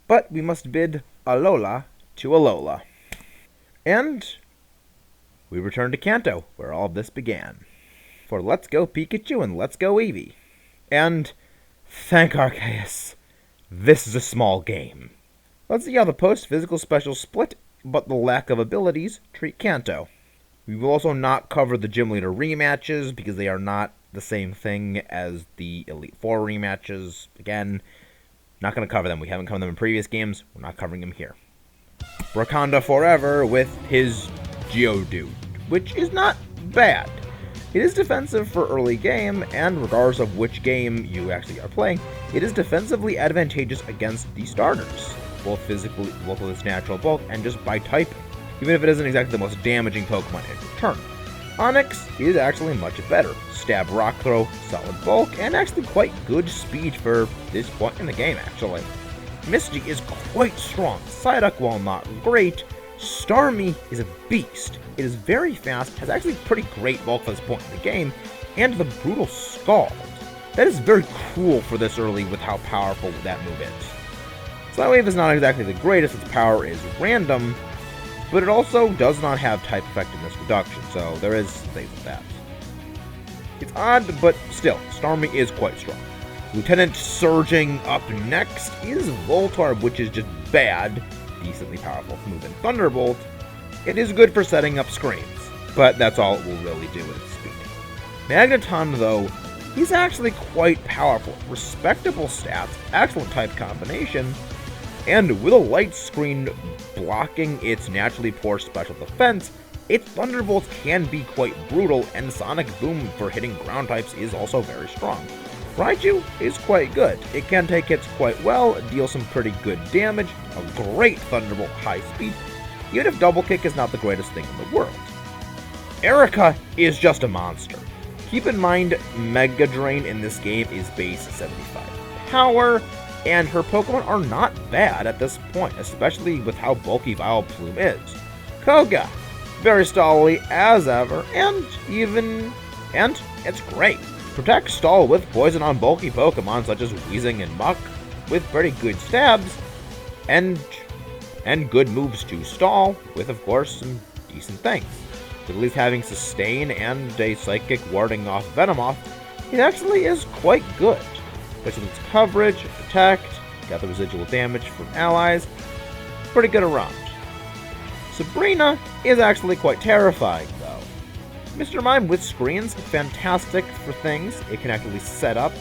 But we must bid Alola to Alola. And we return to Kanto, where all of this began. For Let's Go Pikachu and Let's Go Eevee. And thank Arceus, this is a small game. Let's see how the post-physical specials split, but the lack of abilities treat Kanto. We will also not cover the Gym Leader rematches, because they are not the same thing as the Elite Four rematches. Again, not going to cover them. We haven't covered them in previous games. We're not covering them here. Wakanda Forever with his Geodude, which is not bad. It is defensive for early game, and regardless of which game you actually are playing, it is defensively advantageous against the starters, both physically, both with its natural bulk, and just by typing, even if it isn't exactly the most damaging Pokemon in return. Onix is actually much better. Stab, Rock Throw, solid bulk, and actually quite good speed for this point in the game, actually. Misty is quite strong. Psyduck, while not great, Starmie is a beast. It is very fast, has actually pretty great bulk for this point in the game, and the Brutal Scald. That is very cool for this early with how powerful that move is. Slywave is not exactly the greatest, its power is random, but it also does not have type effectiveness reduction, so there is things with that. It's odd, but still, Starmie is quite strong. Lieutenant Surging up next is Voltorb, which is just bad, decently powerful move in Thunderbolt. It is good for setting up screens, but that's all it will really do with its speed. Magneton, though, he's actually quite powerful. Respectable stats, excellent type combination, and with a light screen blocking its naturally poor special defense, its Thunderbolts can be quite brutal, and Sonic Boom for hitting ground types is also very strong. Raichu is quite good. It can take hits quite well, deal some pretty good damage, a great Thunderbolt high speed, even if Double Kick is not the greatest thing in the world. Erica is just a monster. Keep in mind, Mega Drain in this game is base 75 power, and her Pokemon are not bad at this point, especially with how bulky Vileplume is. Koga, very stally as ever, and it's great. Protect Stall with poison on bulky Pokemon such as Weezing and Muck, with pretty good stabs, and good moves to Stall, with of course some decent things. With at least having Sustain and a Psychic warding off Venomoth, it actually is quite good. Especially with its coverage, protect, got the residual damage from allies, pretty good around. Sabrina is actually quite terrifying though. Mr. Mime with screens, fantastic for things it can actually set up,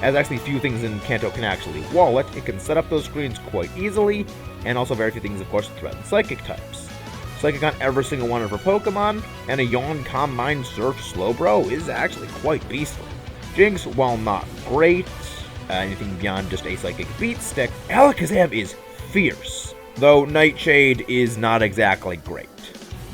as actually few things in Kanto can actually wall it. It can set up those screens quite easily, and also very few things of course threaten Psychic types. Psychic on every single one of her Pokemon, and a Yawn, Calm Mind, Surf, Slowbro is actually quite beastly. Jinx, while not great, anything beyond just a Psychic Beat Stick, Alakazam is fierce, though Nightshade is not exactly great.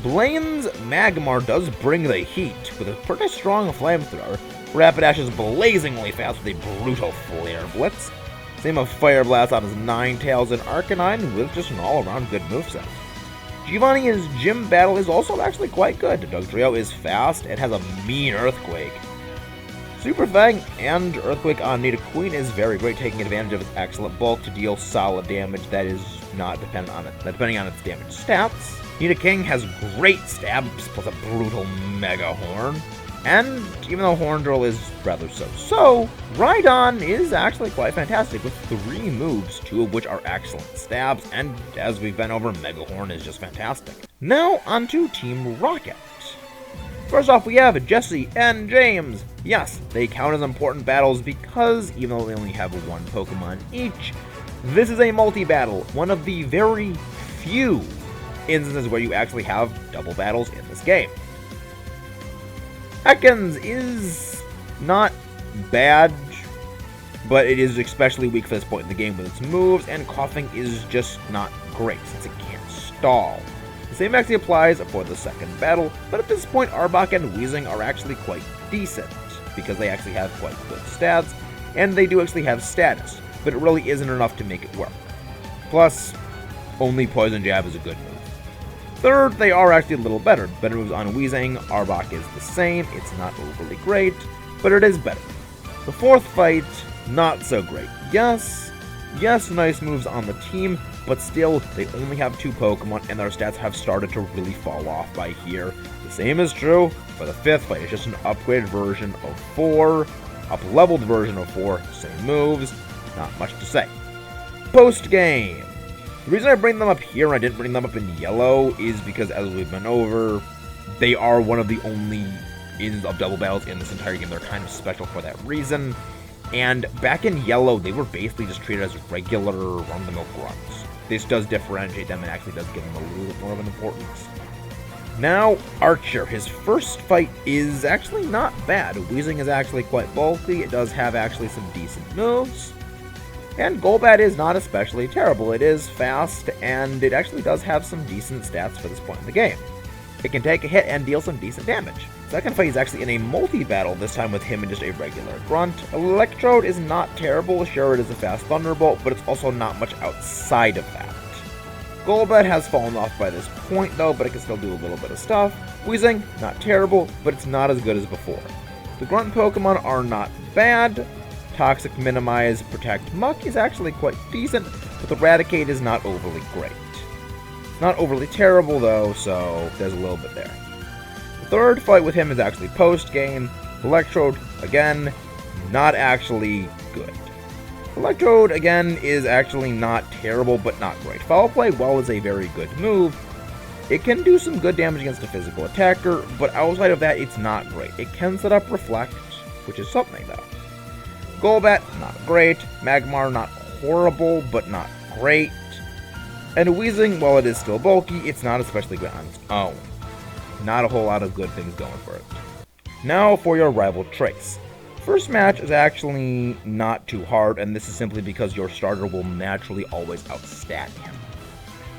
Blaine's Magmar does bring the heat with a pretty strong flamethrower. Rapidash is blazingly fast with a brutal Flare Blitz. Same of Fire Blast on his Ninetales and Arcanine with just an all-around good moveset. Giovanni's Gym Battle is also actually quite good. Dugtrio is fast and has a mean Earthquake. Super Fang and Earthquake on Nidoqueen is very great, taking advantage of its excellent bulk to deal solid damage that is not depending on its damage stats. Nidoking has great stabs plus a brutal Mega Horn, and even though Horn Drill is rather so-so, Rhydon is actually quite fantastic with 3 moves, 2 of which are excellent stabs, and as we've been over, Mega Horn is just fantastic. Now onto Team Rocket. First off, we have Jesse and James. Yes, they count as important battles because even though they only have 1 Pokemon each, this is a multi-battle, one of the very few instances where you actually have double battles in this game. Ekans is not bad, but it is especially weak for this point in the game with its moves, and Coughing is just not great since it can't stall. The same actually applies for the second battle, but at this point Arbok and Weezing are actually quite decent, because they actually have quite good stats, and they do actually have status, but it really isn't enough to make it work. Plus, only Poison Jab is a good move. Third, they are actually a little better. Better moves on Weezing, Arbok is the same, it's not overly great, but it is better. The fourth fight, not so great. Yes, Yes, nice moves on the team, but still, they only have 2 Pokemon and their stats have started to really fall off by here. The same is true for the 5th fight. It's just an upgraded version of 4, up-leveled version of 4, same moves, not much to say. Post-game. The reason I bring them up here and I didn't bring them up in yellow is because, as we've been over, they are one of the only instances of double battles in this entire game. They're kind of special for that reason. And back in yellow, they were basically just treated as regular run-of-the-mill grunts. This does differentiate them and actually does give them a little bit more of an importance. Now, Archer. His first fight is actually not bad. Weezing is actually quite bulky. It does have actually some decent moves. And Golbat is not especially terrible. It is fast, and it actually does have some decent stats for this point in the game. It can take a hit and deal some decent damage. Second fight is actually in a multi-battle, this time with him and just a regular grunt. Electrode is not terrible. Sure, it is a fast Thunderbolt, but it's also not much outside of that. Golbat has fallen off by this point, though, but it can still do a little bit of stuff. Weezing, not terrible, but it's not as good as before. The grunt Pokemon are not bad. Toxic, Minimize, Protect, Muck is actually quite decent, but Eradicate is not overly great. It's not overly terrible, though, so there's a little bit there. The third fight with him is actually post-game. Electrode, again, not actually good. Electrode, again, is actually not terrible, but not great. Foul Play, while is a very good move, it can do some good damage against a physical attacker, but outside of that, it's not great. It can set up Reflect, which is something, though. Golbat, not great. Magmar, not horrible, but not great. And Weezing, while it is still bulky, it's not especially good on its own. Not a whole lot of good things going for it. Now for your rival traits. First match is actually not too hard, and this is simply because your starter will naturally always outstat him.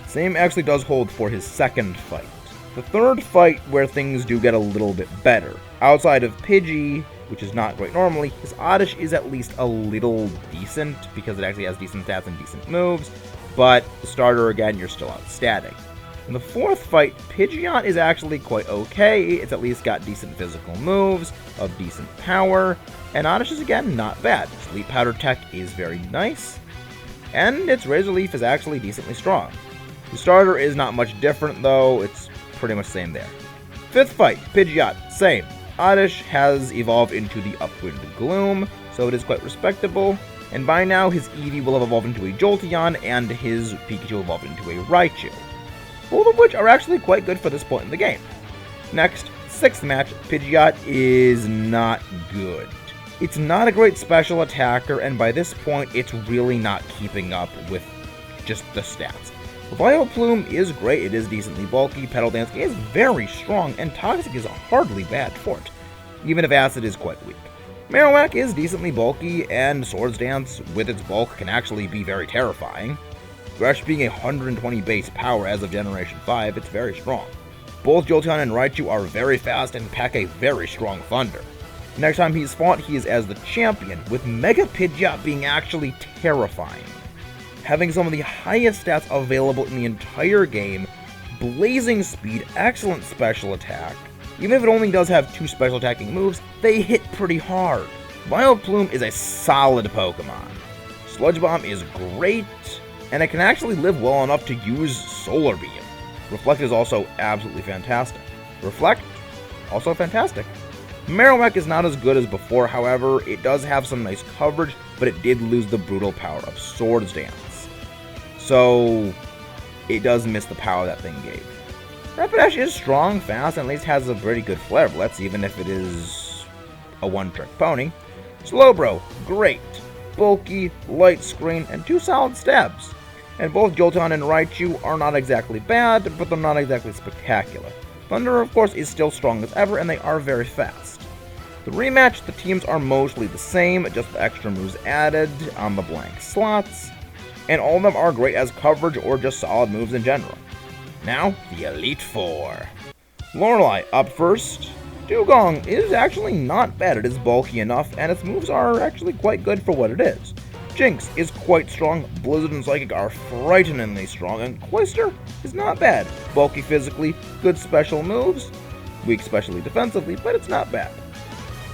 Same actually does hold for his second fight. The third fight where things do get a little bit better. Outside of Pidgey, which is not great normally, his Oddish is at least a little decent because it actually has decent stats and decent moves, but the starter, again, you're still outstatting. In the fourth fight, Pidgeot is actually quite okay. It's at least got decent physical moves, of decent power, and Oddish is, again, not bad. Sleep Powder Tech is very nice, and its Razor Leaf is actually decently strong. The starter is not much different, though. It's pretty much the same there. Fifth fight, Pidgeot, same. Oddish has evolved into the Upwinded Gloom, so it is quite respectable, and by now his Eevee will have evolved into a Jolteon, and his Pikachu evolved into a Raichu. Both of which are actually quite good for this point in the game. Next, sixth match, Pidgeot is not good. It's not a great special attacker, and by this point, it's really not keeping up with just the stats. Vileplume is great, it is decently bulky, Petal Dance is very strong, and Toxic is hardly bad for it, even if Acid is quite weak. Marowak is decently bulky, and Swords Dance, with its bulk, can actually be very terrifying. Thresh being 120 base power as of Generation 5, it's very strong. Both Jolteon and Raichu are very fast and pack a very strong Thunder. Next time he's fought, he is as the champion, with Mega Pidgeot being actually terrifying. Having some of the highest stats available in the entire game, blazing speed, excellent special attack. Even if it only does have 2 special attacking moves, they hit pretty hard. Vileplume is a solid Pokemon. Sludge Bomb is great, and it can actually live well enough to use Solar Beam. Reflect is also absolutely fantastic. Reflect, also fantastic. Marowak is not as good as before, however, it does have some nice coverage, but it did lose the brutal power of Swords Dance. So, it does miss the power that thing gave. Rapidash is strong, fast, and at least has a pretty good Flare Blitz, even if it is a one-trick pony. Slowbro, great. Bulky, light screen, and 2 solid stabs. And both Jolteon and Raichu are not exactly bad, but they're not exactly spectacular. Thunder, of course, is still strong as ever, and they are very fast. The rematch, the teams are mostly the same, just the extra moves added on the blank slots, and all of them are great as coverage or just solid moves in general. Now, the Elite Four. Lorelei up first. Dugong is actually not bad, it is bulky enough, and its moves are actually quite good for what it is. Jinx is quite strong, Blizzard and Psychic are frighteningly strong, and Cloyster is not bad. Bulky physically, good special moves, weak specially defensively, but it's not bad.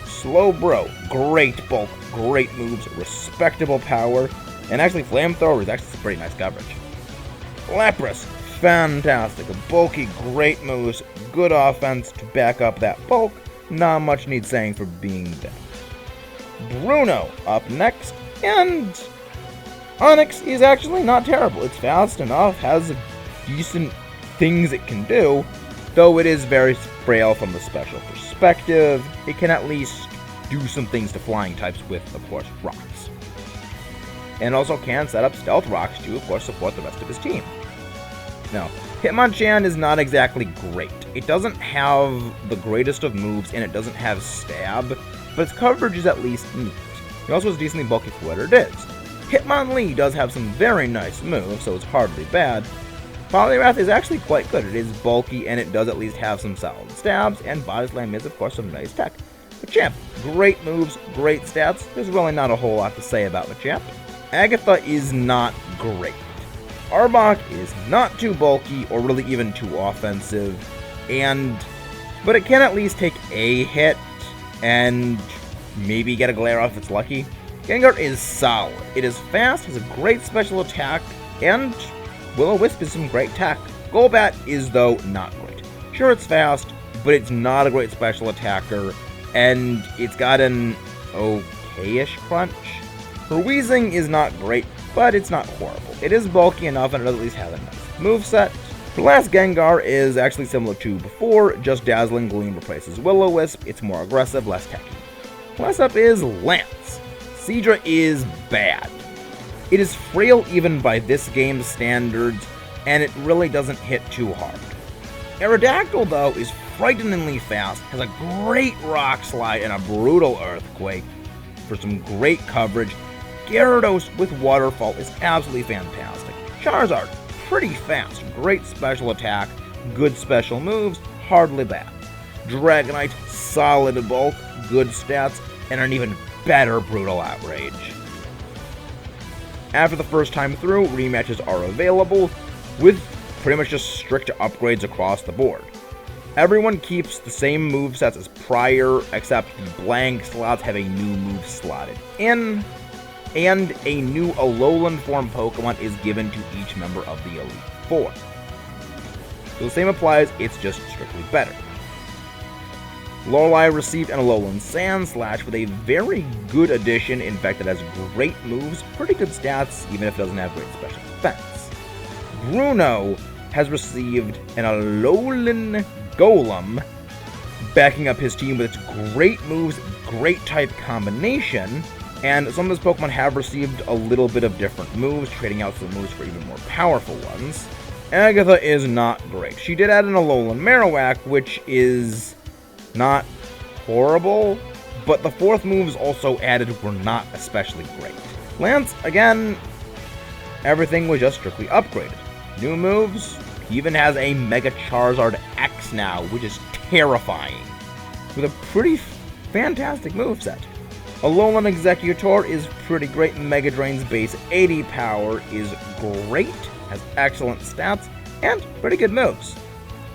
Slowbro, great bulk, great moves, respectable power. And actually, Flamethrower is actually some pretty nice coverage. Lapras, fantastic. Bulky, great moves, good offense to back up that bulk. Not much needs saying for being that. Bruno up next, and Onix is actually not terrible. It's fast enough, has decent things it can do, though it is very frail from the special perspective. It can at least do some things to flying types with, of course, rocks. And also can set up stealth rocks to, of course, support the rest of his team. Now, Hitmonchan is not exactly great. It doesn't have the greatest of moves, and it doesn't have stab, but its coverage is at least neat. It also is decently bulky for what it is. Hitmonlee does have some very nice moves, so it's hardly bad. Poliwrath is actually quite good. It is bulky, and it does at least have some solid stabs, and Body Slam is, of course, some nice tech. Machamp, great moves, great stats. There's really not a whole lot to say about Machamp. Agatha is not great. Arbok is not too bulky or really even too offensive, but it can at least take a hit and maybe get a glare off if it's lucky. Gengar is solid. It is fast, has a great special attack, and Will-O-Wisp is some great tech. Golbat is, though, not great. Sure, it's fast, but it's not a great special attacker, and it's got an okay-ish crunch. Her Weezing is not great, but it's not horrible. It is bulky enough, and it does at least have a nice moveset. The last Gengar is actually similar to before, just Dazzling Gleam replaces Will-O-Wisp. It's more aggressive, less techy. Last up is Lance. Seadra is bad. It is frail even by this game's standards, and it really doesn't hit too hard. Aerodactyl, though, is frighteningly fast, has a great Rock Slide and a brutal Earthquake for some great coverage. Gyarados with Waterfall is absolutely fantastic. Charizard, pretty fast, great special attack, good special moves, hardly bad. Dragonite, solid bulk, good stats, and an even better Brutal Outrage. After the first time through, rematches are available, with pretty much just strict upgrades across the board. Everyone keeps the same movesets as prior, except the blank slots have a new move slotted in, and a new Alolan form Pokemon is given to each member of the Elite Four. So the same applies, it's just strictly better. Lorelei received an Alolan Sandslash with a very good addition. In fact, it has great moves, pretty good stats, even if it doesn't have great special defense. Bruno has received an Alolan Golem, backing up his team with its great moves, great type combination, and some of his Pokemon have received a little bit of different moves, trading out some moves for even more powerful ones. Agatha is not great. She did add an Alolan Marowak, which is not horrible, but the fourth moves also added were not especially great. Lance, again, everything was just strictly upgraded. New moves, he even has a Mega Charizard X now, which is terrifying, with a pretty fantastic moveset. Alolan Executor is pretty great. Mega Drain's base 80 power is great, has excellent stats, and pretty good moves.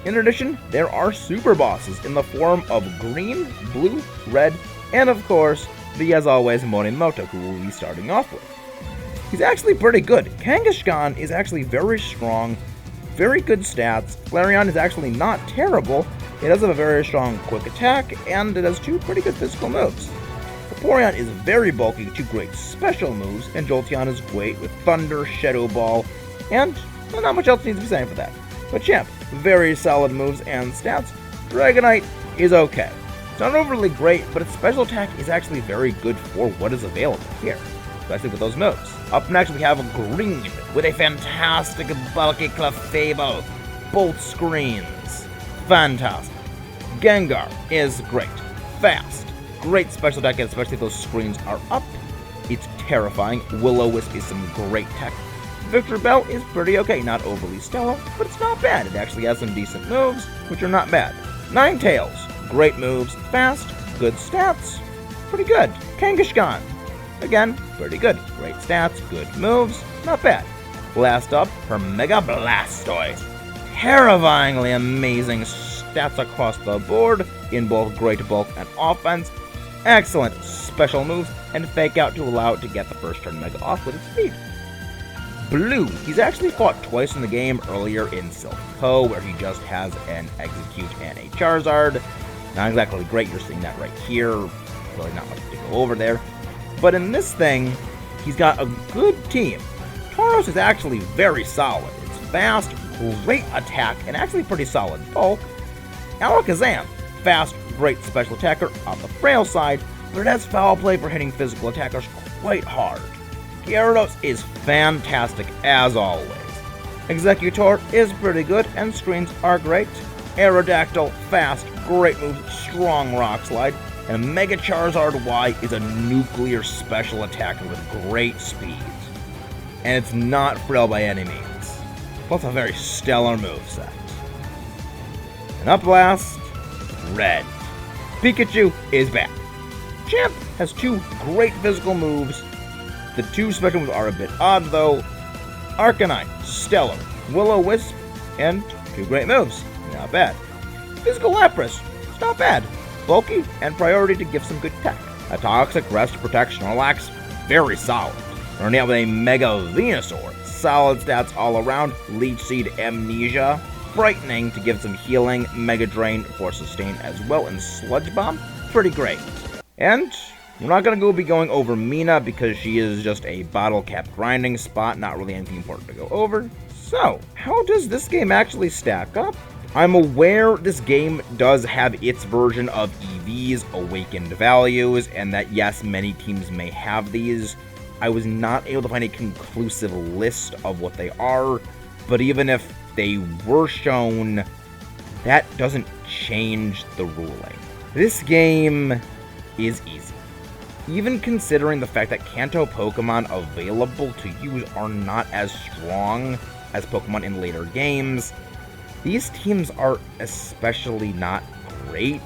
In addition, there are super bosses in the form of green, blue, red, and of course, the as always Morimoto, who we'll be starting off with. He's actually pretty good. Kangaskhan is actually very strong, very good stats. Flareon is actually not terrible. It does have a very strong quick attack, and it has two pretty good physical moves. Vaporeon is very bulky, two great special moves, and Jolteon is great with Thunder, Shadow Ball, and not much else needs to be said for that. Machamp, very solid moves and stats. Dragonite is okay. It's not overly great, but its special attack is actually very good for what is available here, especially with those moves. Up next, we have Green with a fantastic bulky Clefable. Both screens. Fantastic. Gengar is great. Fast. Great special attack, especially if those screens are up. It's terrifying. Will-O-Wisp is some great tech. Victor Bell is pretty okay, not overly stellar, but it's not bad. It actually has some decent moves, which are not bad. Ninetales, great moves, fast, good stats, pretty good. Kangaskhan, again, pretty good. Great stats, good moves, not bad. Last up, her Mega Blastoise. Terrifyingly amazing stats across the board in both great bulk and offense. Excellent special moves and Fake Out to allow it to get the first turn Mega off with its speed. Blue, he's actually fought twice in the game, earlier in Silph Co, where he just has an Execute and a Charizard. Not exactly great, you're seeing that right here. Really not much to go over there. But in this thing, he's got a good team. Tauros is actually very solid. It's fast, great attack, and actually pretty solid bulk. Alakazam, fast, great special attacker on the frail side, but it has foul play for hitting physical attackers quite hard. Gyarados is fantastic as always. Executor is pretty good, and screens are great. Aerodactyl, fast, great move, strong rock slide, and Mega Charizard Y is a nuclear special attacker with great speed. And it's not frail by any means. Plus a very stellar moveset. And up last, Red. Pikachu is back. Champ has two great physical moves. The two special moves are a bit odd though. Arcanine, stellar, Will-O-Wisp, and two great moves. Not bad. Physical Lapras, it's not bad. Bulky and priority to give some good tech. A Toxic, Rest, Protect, Snorlax, very solid. Running out with a Mega Venusaur, solid stats all around. Leech Seed, Amnesia, frightening to give some healing. Mega Drain for sustain as well, and Sludge Bomb, pretty great. And we're not going to be going over Mina because she is just a bottle cap grinding spot, not really anything important to go over. So, how does this game actually stack up? I'm aware this game does have its version of EV's awakened values, and that yes, many teams may have these. I was not able to find a conclusive list of what they are, but even if they were shown, that doesn't change the ruling. This game is easy. Even considering the fact that Kanto Pokemon available to use are not as strong as Pokemon in later games, these teams are especially not great,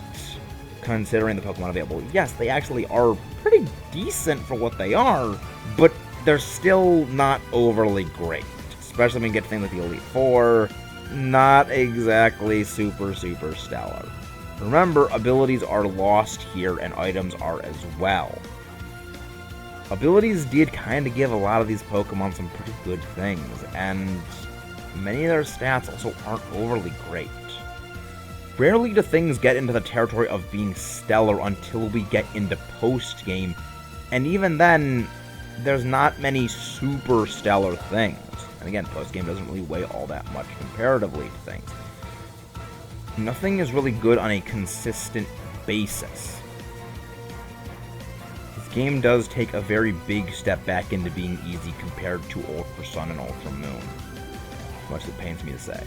considering the Pokemon available. Yes, they actually are pretty decent for what they are, but they're still not overly great. Especially when you get things like the Elite Four, not exactly super stellar. Remember, abilities are lost here, and items are as well. Abilities did kind of give a lot of these Pokemon some pretty good things, and many of their stats also aren't overly great. Rarely do things get into the territory of being stellar until we get into post-game, and even then, there's not many super stellar things. And again, post-game doesn't really weigh all that much comparatively to things. Nothing is really good on a consistent basis. This game does take a very big step back into being easy compared to Ultra Sun and Ultra Moon. Much as it pains me to say.